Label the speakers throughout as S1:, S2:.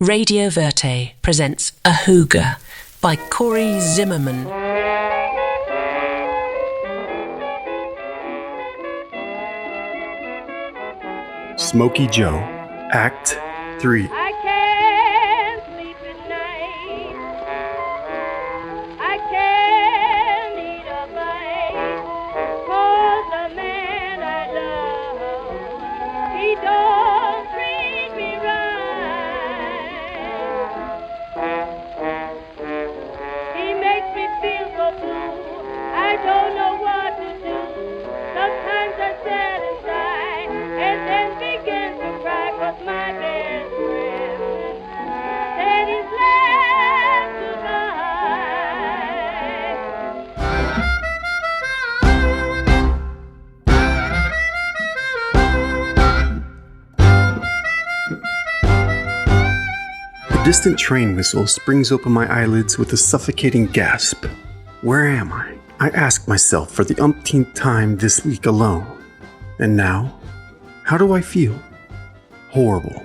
S1: Radio Verté presents AHOOGA by Cor Zim.
S2: Smokey Joe, Act 3.
S3: I can't sleep at night. I can't eat a bite. 'Cause the man I love, he don't treat me right. He makes me feel so blue. I don't know what to do. Sometimes I sit inside and then begin to cry 'cause my best friend said he's left to
S2: A distant train whistle springs open my eyelids with a suffocating gasp. Where am I? I ask myself for the umpteenth time this week alone. And now, how do I feel? Horrible.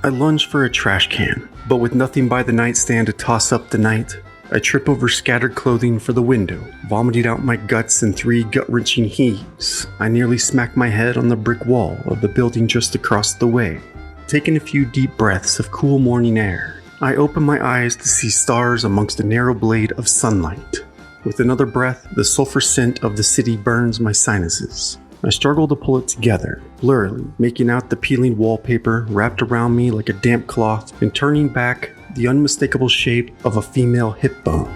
S2: I lunge for a trash can, but with nothing by the nightstand to toss up the night, I trip over scattered clothing for the window, vomiting out my guts in 3 gut-wrenching heaves. I nearly smack my head on the brick wall of the building just across the way. Taking a few deep breaths of cool morning air, I open my eyes to see stars amongst a narrow blade of sunlight. With another breath, the sulfur scent of the city burns my sinuses. I struggle to pull it together, blurrily, making out the peeling wallpaper wrapped around me like a damp cloth and turning back the unmistakable shape of a female hip bone.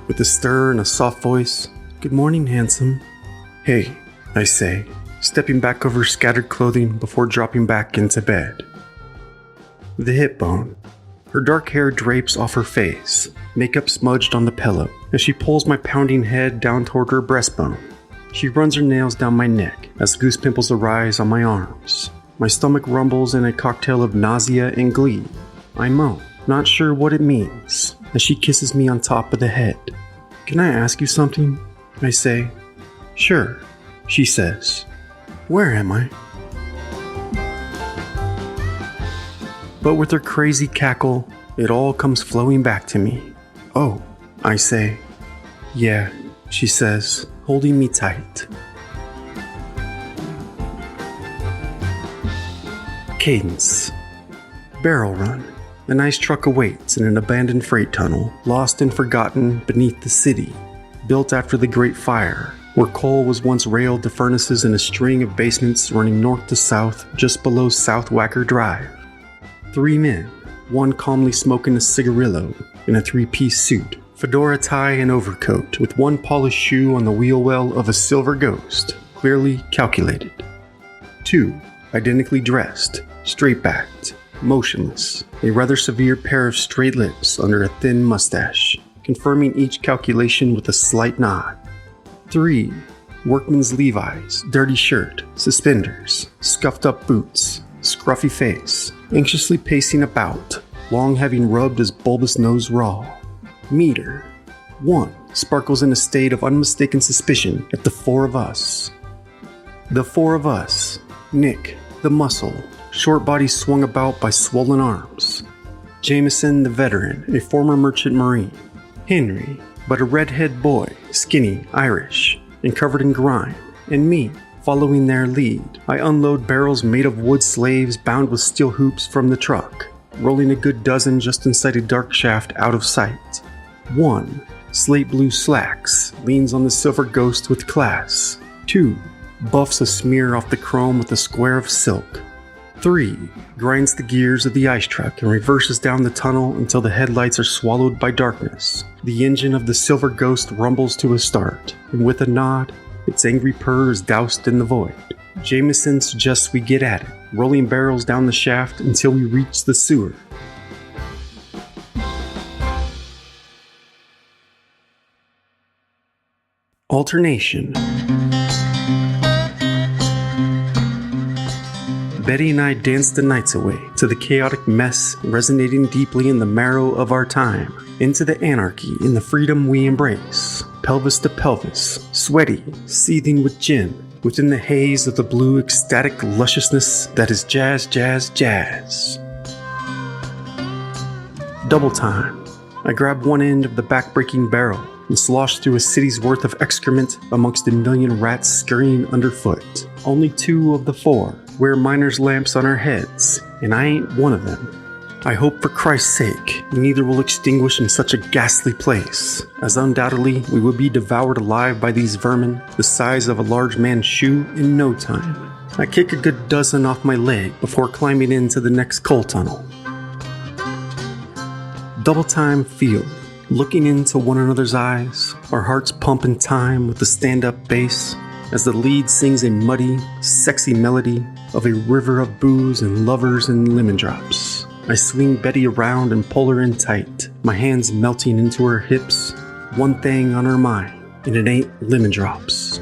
S2: With a stir and a soft voice, "Good morning, handsome." "Hey," I say, stepping back over scattered clothing before dropping back into bed. The hip bone. Her dark hair drapes off her face, makeup smudged on the pillow, as she pulls my pounding head down toward her breastbone. She runs her nails down my neck as goose pimples arise on my arms. My stomach rumbles in a cocktail of nausea and glee. I moan, not sure what it means, as she kisses me on top of the head. "Can I ask you something?" I say. "Sure," she says. "Where am I?" But with her crazy cackle, it all comes flowing back to me. "Oh," I say. "Yeah," she says, holding me tight. Cadence. Barrel Run. An ice truck awaits in an abandoned freight tunnel, lost and forgotten beneath the city, built after the Great Fire, where coal was once railed to furnaces in a string of basements running north to south just below South Wacker Drive. 3 men, one calmly smoking a cigarillo in a 3-piece suit, fedora tie and overcoat, with one polished shoe on the wheel well of a silver ghost, clearly calculated. 2, identically dressed, straight-backed, motionless, a rather severe pair of straight lips under a thin mustache, confirming each calculation with a slight nod. 3, workman's Levi's, dirty shirt, suspenders, scuffed up boots, scruffy face, anxiously pacing about, long having rubbed his bulbous nose raw. Meter. 1 sparkles in a state of unmistaken suspicion at the 4 of us. The 4 of us. Nick, the muscle, short body swung about by swollen arms. Jameson, the veteran, a former merchant marine. Henry, but a redhead boy, skinny, Irish, and covered in grime. And me, following their lead. I unload barrels made of wood slaves bound with steel hoops from the truck, rolling a good dozen just inside a dark shaft out of sight. 1, slate blue slacks, leans on the silver ghost with class. 2, buffs a smear off the chrome with a square of silk. 3, grinds the gears of the ice truck and reverses down the tunnel until the headlights are swallowed by darkness. The engine of the silver ghost rumbles to a start, and with a nod, its angry purr is doused in the void. Jameson suggests we get at it, rolling barrels down the shaft until we reach the sewer. Alternation. Betty and I danced the nights away to the chaotic mess resonating deeply in the marrow of our time, into the anarchy in the freedom we embrace, pelvis to pelvis, sweaty, seething with gin, within the haze of the blue ecstatic lusciousness that is jazz, jazz, jazz. Double time. I grab one end of the back-breaking barrel and slosh through a city's worth of excrement amongst a million rats scurrying underfoot. Only 2 of the 4 wear miners' lamps on our heads, and I ain't one of them. I hope for Christ's sake neither will extinguish in such a ghastly place, as undoubtedly we will be devoured alive by these vermin the size of a large man's shoe in no time. I kick a good dozen off my leg before climbing into the next coal tunnel. Double time field, looking into one another's eyes, our hearts pump in time with the stand-up bass as the lead sings a muddy, sexy melody of a river of booze and lovers and lemon drops. I swing Betty around and pull her in tight, my hands melting into her hips, one thing on her mind, and it ain't lemon drops.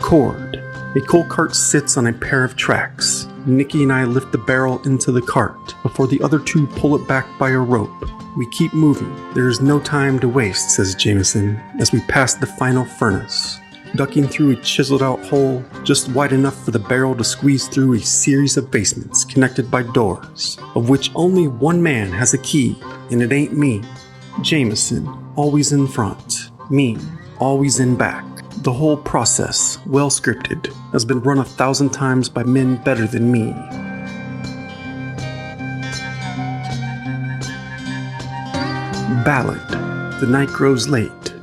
S2: Cord. A coal cart sits on a pair of tracks. Nikki and I lift the barrel into the cart before the other 2 pull it back by a rope. We keep moving. There is no time to waste, says Jameson, as we pass the final furnace. Ducking through a chiseled-out hole just wide enough for the barrel to squeeze through a series of basements connected by doors, of which only one man has a key, and it ain't me. Jameson, always in front. Me, always in back. The whole process, well scripted, has been run 1,000 times by men better than me. Ballad. The night grows late.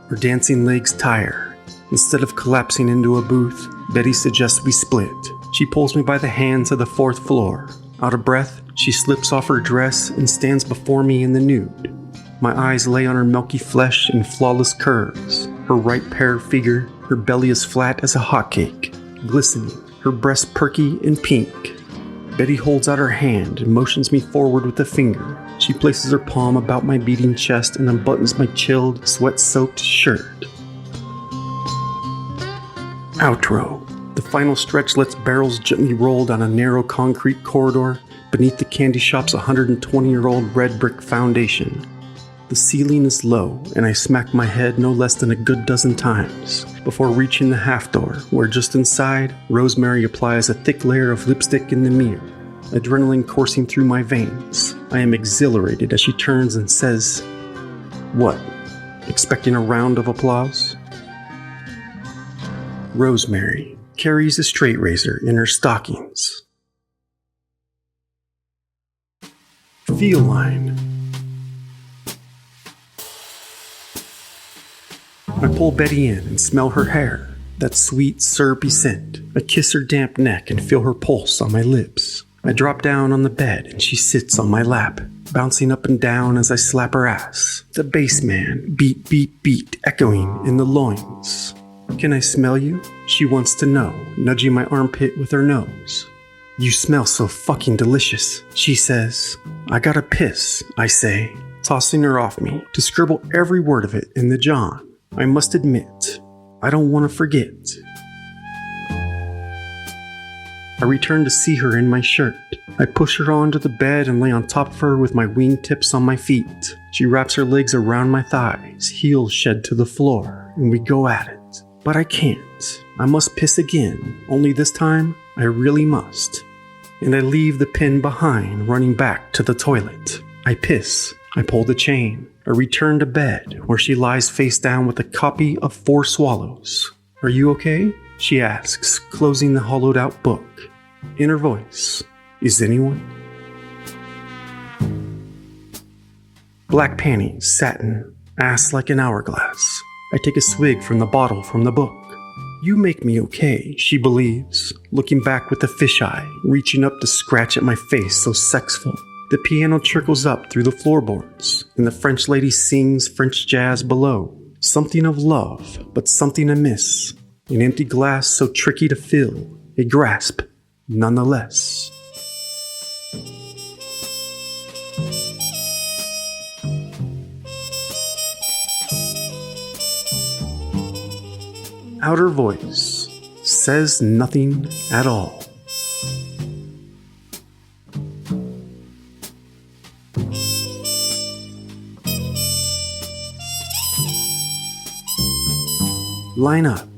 S2: Her dancing legs tire. Instead of collapsing into a booth, Betty suggests we split. She pulls me by the hand to the 4th floor. Out of breath, she slips off her dress and stands before me in the nude. My eyes lay on her milky flesh in flawless curves. Her right pear figure, her belly as flat as a hotcake, glistening, her breast perky and pink. Betty holds out her hand and motions me forward with a finger. She places her palm about my beating chest and unbuttons my chilled, sweat-soaked shirt. Outro. The final stretch lets barrels gently roll down a narrow concrete corridor beneath the candy shop's 120-year-old red brick foundation. The ceiling is low, and I smack my head no less than a good dozen times before reaching the half door, where just inside, Rosemary applies a thick layer of lipstick in the mirror. Adrenaline coursing through my veins. I am exhilarated as she turns and says, "What? Expecting a round of applause?" Rosemary carries a straight razor in her stockings. Feline. I pull Betty in and smell her hair, that sweet, syrupy scent. I kiss her damp neck and feel her pulse on my lips. I drop down on the bed and she sits on my lap, bouncing up and down as I slap her ass. The bass man, beat, beat, beat, echoing in the loins. "Can I smell you?" she wants to know, nudging my armpit with her nose. "You smell so fucking delicious," she says. "I gotta piss," I say, tossing her off me to scribble every word of it in the John. I must admit, I don't want to forget. I return to see her in my shirt. I push her onto the bed and lay on top of her with my wingtips on my feet. She wraps her legs around my thighs, heels shed to the floor, and we go at it. But I can't. I must piss again, only this time, I really must. And I leave the pen behind, running back to the toilet. I piss. I pull the chain. I return to bed, where she lies face down with a copy of 4 Swallows. "Are you okay?" she asks, closing the hollowed-out book. In her voice, "Is anyone?" Black panties, satin, ass like an hourglass. I take a swig from the bottle from the book. "You make me okay," she believes, looking back with a fisheye, reaching up to scratch at my face so sexful. The piano trickles up through the floorboards, and the French lady sings French jazz below. Something of love, but something amiss. An empty glass so tricky to fill, a grasp, nonetheless. Outer voice says nothing at all. line up.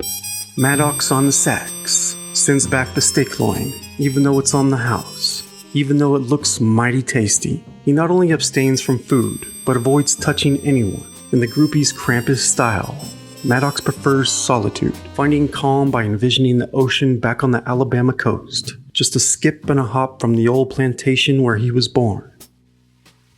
S2: Maddox on the sax, sends back the steak loin, even though it's on the house. Even though it looks mighty tasty, he not only abstains from food, but avoids touching anyone in the groupie's Krampus style. Maddox prefers solitude, finding calm by envisioning the ocean back on the Alabama coast, just a skip and a hop from the old plantation where he was born.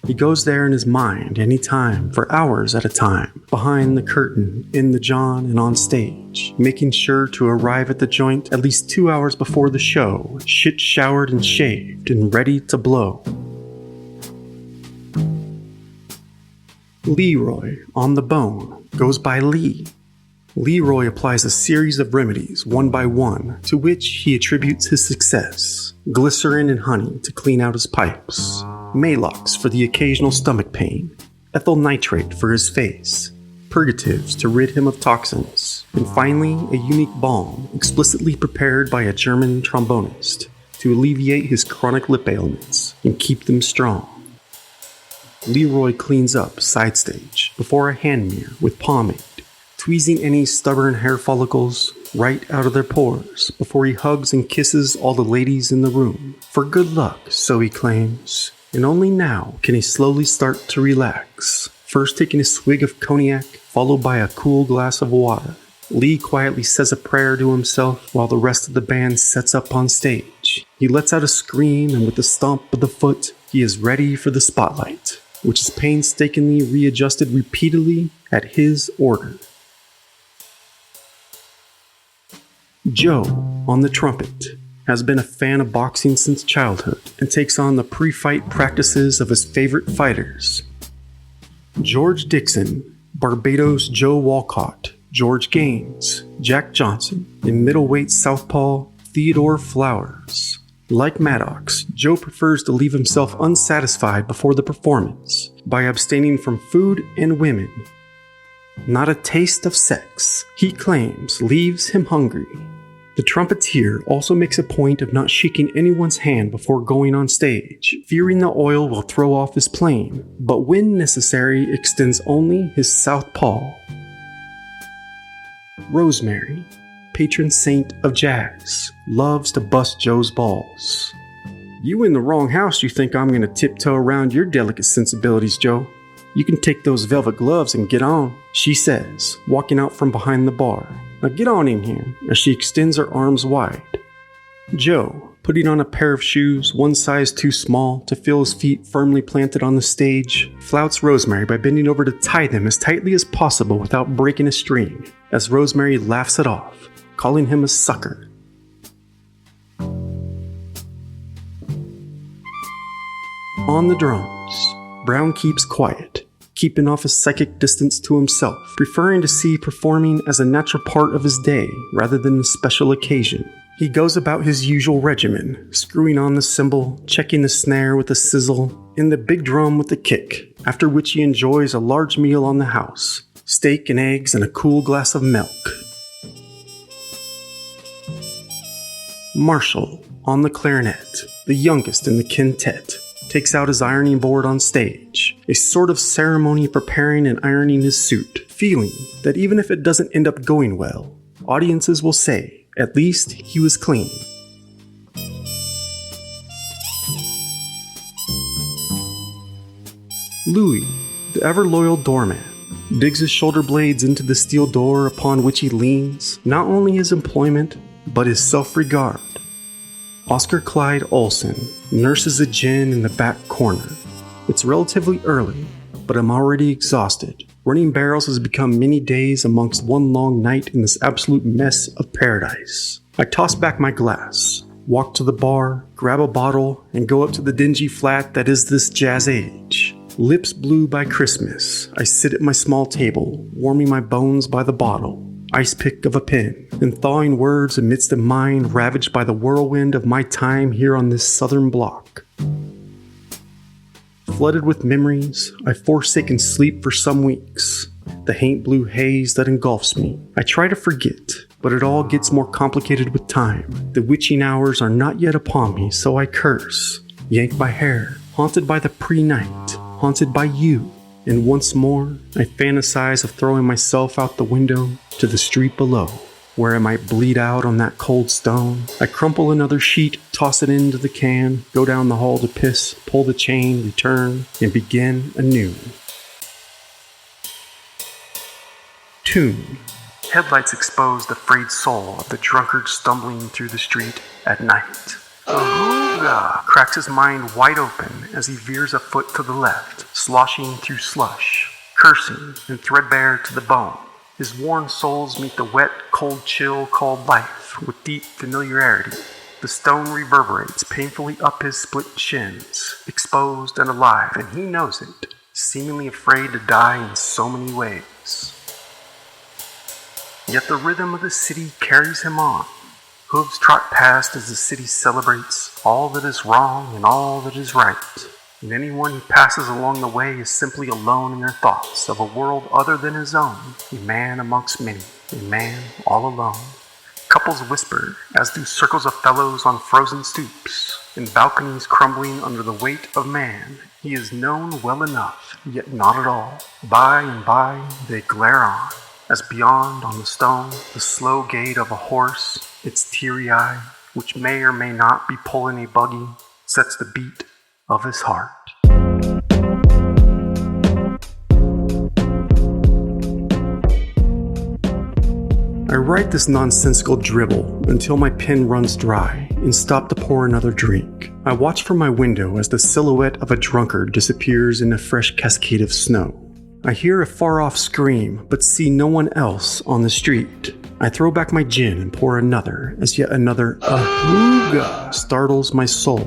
S2: He goes there in his mind anytime, for hours at a time, behind the curtain, in the John, and on stage, making sure to arrive at the joint at least 2 hours before the show, shit-showered and shaved and ready to blow. Leroy, on the bone, goes by Lee. Leroy applies a series of remedies, one by one, to which he attributes his success. Glycerin and honey to clean out his pipes. Malox for the occasional stomach pain. Ethyl nitrate for his face. Purgatives to rid him of toxins. And finally, a unique balm explicitly prepared by a German trombonist to alleviate his chronic lip ailments and keep them strong. Leroy cleans up side stage before a hand mirror with pomade, tweezing any stubborn hair follicles right out of their pores before he hugs and kisses all the ladies in the room. For good luck, so he claims, and only now can he slowly start to relax, first taking a swig of cognac, followed by a cool glass of water. Lee quietly says a prayer to himself while the rest of the band sets up on stage. He lets out a scream, and with a stomp of the foot, he is ready for the spotlight, which is painstakingly readjusted repeatedly at his order. Joe, on the trumpet, has been a fan of boxing since childhood and takes on the pre-fight practices of his favorite fighters. George Dixon, Barbados Joe Walcott, George Gaines, Jack Johnson, and middleweight southpaw Theodore Flowers. Like Maddox, Joe prefers to leave himself unsatisfied before the performance by abstaining from food and women. Not a taste of sex, he claims, leaves him hungry. The trumpeter also makes a point of not shaking anyone's hand before going on stage, fearing the oil will throw off his playing, but when necessary extends only his south paw. Rosemary, patron saint of jazz, loves to bust Joe's balls. "You in the wrong house, you think I'm gonna tiptoe around your delicate sensibilities, Joe. You can take those velvet gloves and get on," she says, walking out from behind the bar. "Now get on in here," as she extends her arms wide. Joe, putting on a pair of shoes one size too small to feel his feet firmly planted on the stage, flouts Rosemary by bending over to tie them as tightly as possible without breaking a string, as Rosemary laughs it off, calling him a sucker. On the drums, Brown keeps quiet, keeping off a psychic distance to himself, preferring to see performing as a natural part of his day rather than a special occasion. He goes about his usual regimen, screwing on the cymbal, checking the snare with a sizzle, and the big drum with a kick, after which he enjoys a large meal on the house, steak and eggs and a cool glass of milk. Marshall, on the clarinet, the youngest in the quintet, takes out his ironing board on stage, a sort of ceremony preparing and ironing his suit, feeling that even if it doesn't end up going well, audiences will say, at least he was clean. Louis, the ever-loyal doorman, digs his shoulder blades into the steel door upon which he leans, not only his employment, but his self-regard. Oscar Clyde Olson nurses a gin in the back corner. It's relatively early, but I'm already exhausted. Running barrels has become many days amongst one long night in this absolute mess of paradise. I toss back my glass, walk to the bar, grab a bottle, and go up to the dingy flat that is this jazz age. Lips blue by Christmas, I sit at my small table, warming my bones by the bottle. Ice pick of a pen, and thawing words amidst a mind ravaged by the whirlwind of my time here on this southern block. Flooded with memories, I've forsaken sleep for some weeks. The haint blue haze that engulfs me, I try to forget, but it all gets more complicated with time. The witching hours are not yet upon me, so I curse, yank my hair, haunted by the pre-night, haunted by you, and once more I fantasize of throwing myself out the window to the street below, where I might bleed out on that cold stone. I crumple another sheet, toss it into the can, go down the hall to piss, pull the chain, return, and begin anew. Tune. Headlights expose the frayed soul of the drunkard stumbling through the street at night. AHOOGA cracks his mind wide open as he veers a foot to the left, sloshing through slush, cursing and threadbare to the bone. His worn soles meet the wet, cold chill called life with deep familiarity. The stone reverberates painfully up his split shins, exposed and alive, and he knows it, seemingly afraid to die in so many ways. Yet the rhythm of the city carries him on. Hooves trot past as the city celebrates all that is wrong and all that is right. And anyone who passes along the way is simply alone in their thoughts of a world other than his own, a man amongst many, a man all alone. Couples whisper, as do circles of fellows on frozen stoops, in balconies crumbling under the weight of man. He is known well enough, yet not at all. By and by they glare on, as beyond on the stone, the slow gait of a horse, its teary eye, which may or may not be pulling a buggy, sets the beat of his heart. I write this nonsensical dribble until my pen runs dry and stop to pour another drink. I watch from my window as the silhouette of a drunkard disappears in a fresh cascade of snow. I hear a far-off scream, but see no one else on the street. I throw back my gin and pour another, as yet another AHOOGA startles my soul.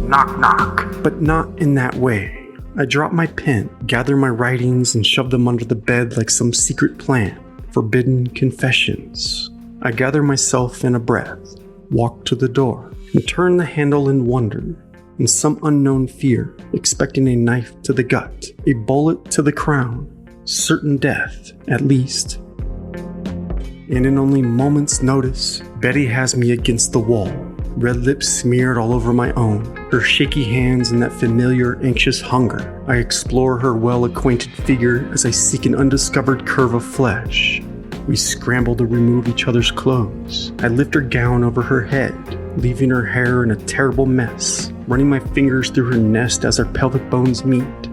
S2: Knock, knock, but not in that way. I drop my pen, gather my writings, and shove them under the bed like some secret plan. Forbidden confessions. I gather myself in a breath, walk to the door, and turn the handle in wonder. In some unknown fear, expecting a knife to the gut, a bullet to the crown, certain death, at least. And in only moments' notice, Betty has me against the wall, red lips smeared all over my own, her shaky hands in that familiar, anxious hunger. I explore her well-acquainted figure as I seek an undiscovered curve of flesh. We scramble to remove each other's clothes. I lift her gown over her head, leaving her hair in a terrible mess, running my fingers through her nest as our pelvic bones meet.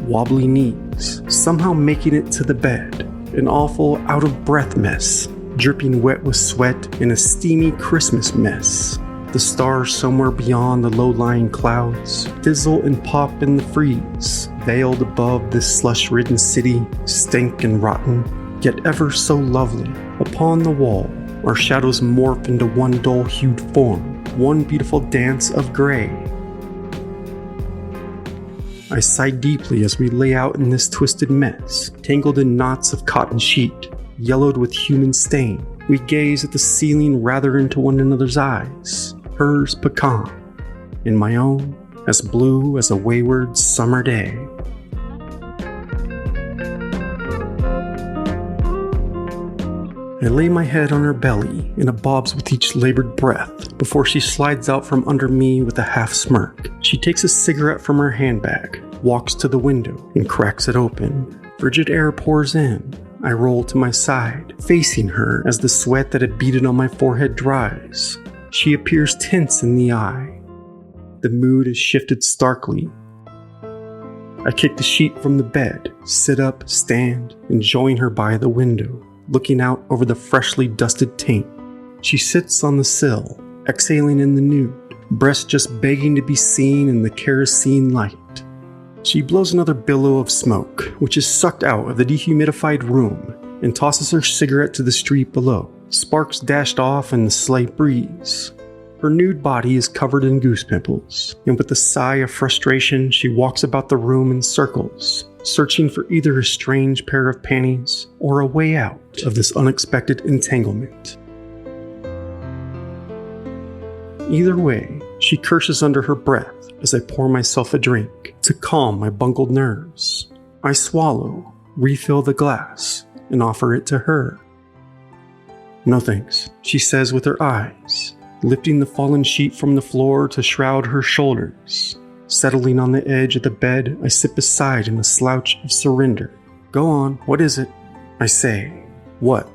S2: Wobbly knees, somehow making it to the bed. An awful, out-of-breath mess, dripping wet with sweat in a steamy Christmas mess. The stars somewhere beyond the low-lying clouds fizzle and pop in the freeze. Veiled above this slush-ridden city, stank and rotten, yet ever so lovely. Upon the wall, our shadows morph into one dull-hued form, one beautiful dance of gray. I sigh deeply as we lay out in this twisted mess, tangled in knots of cotton sheet, yellowed with human stain. We gaze at the ceiling rather into one another's eyes, hers pecan, and my own as blue as a wayward summer day. I lay my head on her belly and it bobs with each labored breath before she slides out from under me with a half smirk. She takes a cigarette from her handbag, walks to the window, and cracks it open. Frigid air pours in. I roll to my side, facing her as the sweat that had beaded on my forehead dries. She appears tense in the eye. The mood has shifted starkly. I kick the sheet from the bed, sit up, stand, and join her by the window, looking out over the freshly dusted taint. She sits on the sill, exhaling in the nude, breast just begging to be seen in the kerosene light. She blows another billow of smoke, which is sucked out of the dehumidified room, and tosses her cigarette to the street below. Sparks dashed off in the slight breeze. Her nude body is covered in goose pimples, and with a sigh of frustration, she walks about the room in circles, searching for either a strange pair of panties or a way out of this unexpected entanglement. Either way, she curses under her breath as I pour myself a drink to calm my bungled nerves. I swallow, refill the glass, and offer it to her. "No thanks," she says with her eyes, lifting the fallen sheet from the floor to shroud her shoulders. Settling on the edge of the bed, I sit beside in a slouch of surrender. Go on, what is it? I say. What?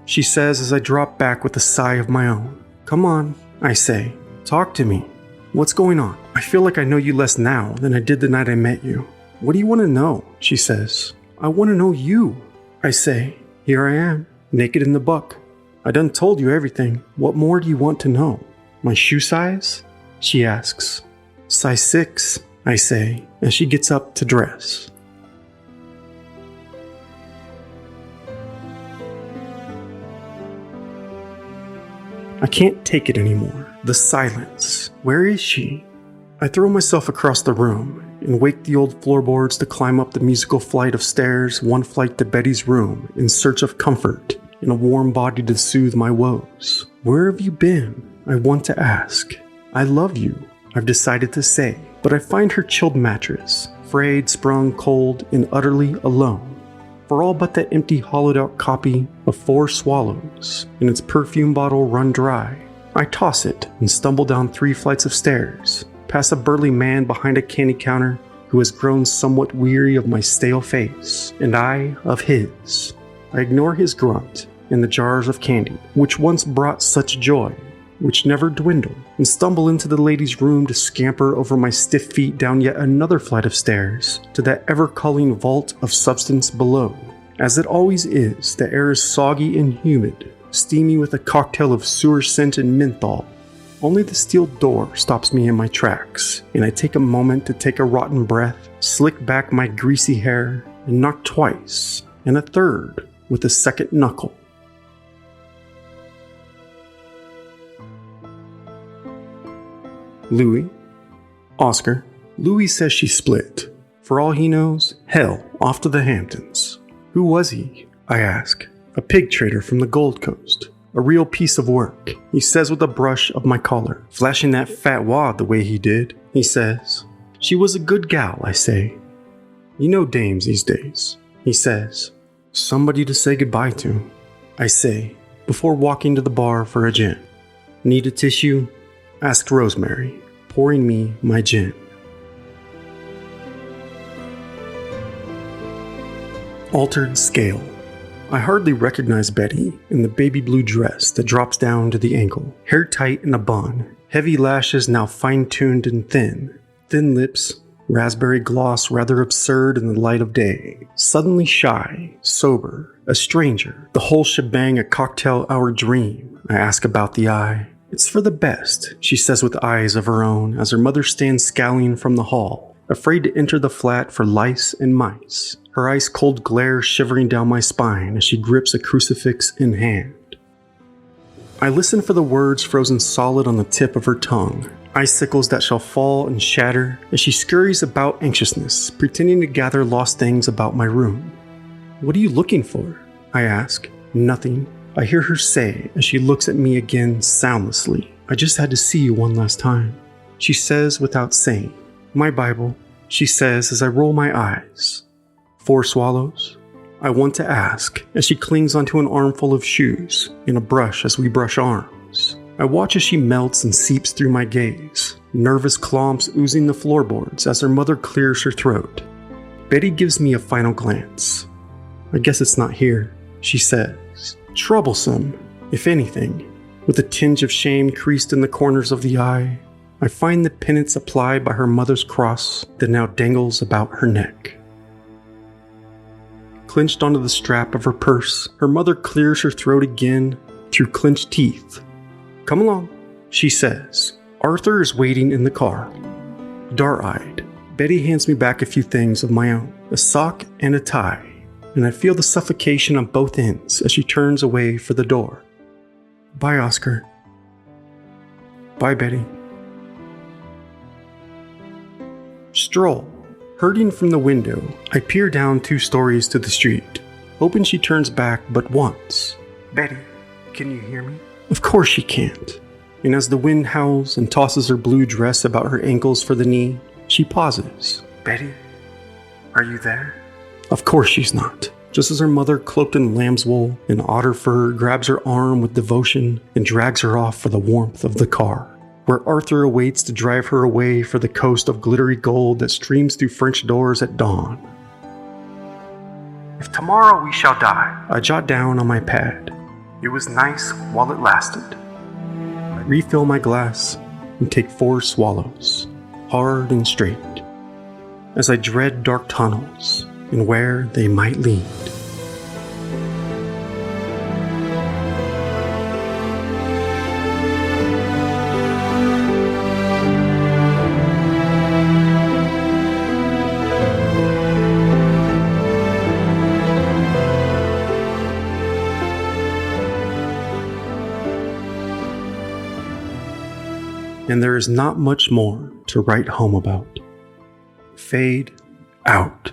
S2: She says as I drop back with a sigh of my own. Come on, I say. Talk to me. What's going on? I feel like I know you less now than I did the night I met you. What do you want to know? She says. I want to know you. I say. Here I am, naked in the buck. I done told you everything. What more do you want to know? My shoe size? She asks. Size 6, I say, as she gets up to dress. I can't take it anymore. The silence. Where is she? I throw myself across the room and wake the old floorboards to climb up the musical flight of stairs, one flight to Betty's room, in search of comfort and a warm body to soothe my woes. Where have you been? I want to ask. I love you, I've decided to say, but I find her chilled mattress, frayed, sprung, cold, and utterly alone. For all but that empty hollowed-out copy of 4 Swallows and its perfume bottle run dry, I toss it and stumble down 3 flights of stairs, past a burly man behind a candy counter who has grown somewhat weary of my stale face, and I of his. I ignore his grunt and the jars of candy, which once brought such joy, which never dwindle, and stumble into the ladies' room to scamper over my stiff feet down yet another flight of stairs to that ever-calling vault of substance below. As it always is, the air is soggy and humid, steamy with a cocktail of sewer scent and menthol. Only the steel door stops me in my tracks, and I take a moment to take a rotten breath, slick back my greasy hair, and knock twice, and a third with a second knuckle. Louis? Oscar. Louis says she split. For all he knows, hell, off to the Hamptons. Who was he? I ask. A pig trader from the Gold Coast. A real piece of work, he says with a brush of my collar. Flashing that fat wad the way he did, he says. She was a good gal, I say. You know dames these days, he says. Somebody to say goodbye to, I say, before walking to the bar for a gin. Need a tissue? Asked Rosemary, pouring me my gin. Altered scale. I hardly recognize Betty in the baby blue dress that drops down to the ankle, hair tight in a bun, heavy lashes now fine-tuned and thin lips, raspberry gloss rather absurd in the light of day, suddenly shy, sober, a stranger, the whole shebang a cocktail hour dream. I ask about the eye. It's for the best, she says with eyes of her own as her mother stands scowling from the hall, afraid to enter the flat for lice and mice, her ice-cold glare shivering down my spine as she grips a crucifix in hand. I listen for the words frozen solid on the tip of her tongue, icicles that shall fall and shatter as she scurries about anxiousness, pretending to gather lost things about my room. What are you looking for? I ask. Nothing. I hear her say as she looks at me again soundlessly. I just had to see you one last time. She says without saying. My Bible, she says as I roll my eyes. 4 Swallows? I want to ask as she clings onto an armful of shoes and a brush as we brush arms. I watch as she melts and seeps through my gaze, nervous clomps oozing the floorboards as her mother clears her throat. Betty gives me a final glance. I guess it's not here, she says. Troublesome, if anything, with a tinge of shame creased in the corners of the eye. I find the penance applied by her mother's cross that now dangles about her neck. Clenched onto the strap of her purse, her mother clears her throat again through clenched teeth. Come along, she says. Arthur is waiting in the car. Dark-eyed, Betty hands me back a few things of my own, a sock and a tie, and I feel the suffocation on both ends as she turns away for the door. Bye, Oscar. Bye, Betty. Stroll. Hurting from the window, I peer down 2 stories to the street, hoping she turns back but once. Betty, can you hear me? Of course she can't. And as the wind howls and tosses her blue dress about her ankles for the knee, she pauses. Betty, are you there? Of course she's not. Just as her mother, cloaked in lamb's wool and otter fur, grabs her arm with devotion and drags her off for the warmth of the car. where Arthur awaits to drive her away for the coast of glittery gold that streams through French doors at dawn. If tomorrow we shall die, I jot down on my pad. It was nice while it lasted. I refill my glass and take 4 swallows, hard and straight, as I dread dark tunnels and where they might lead. And there is not much more to write home about. Fade out.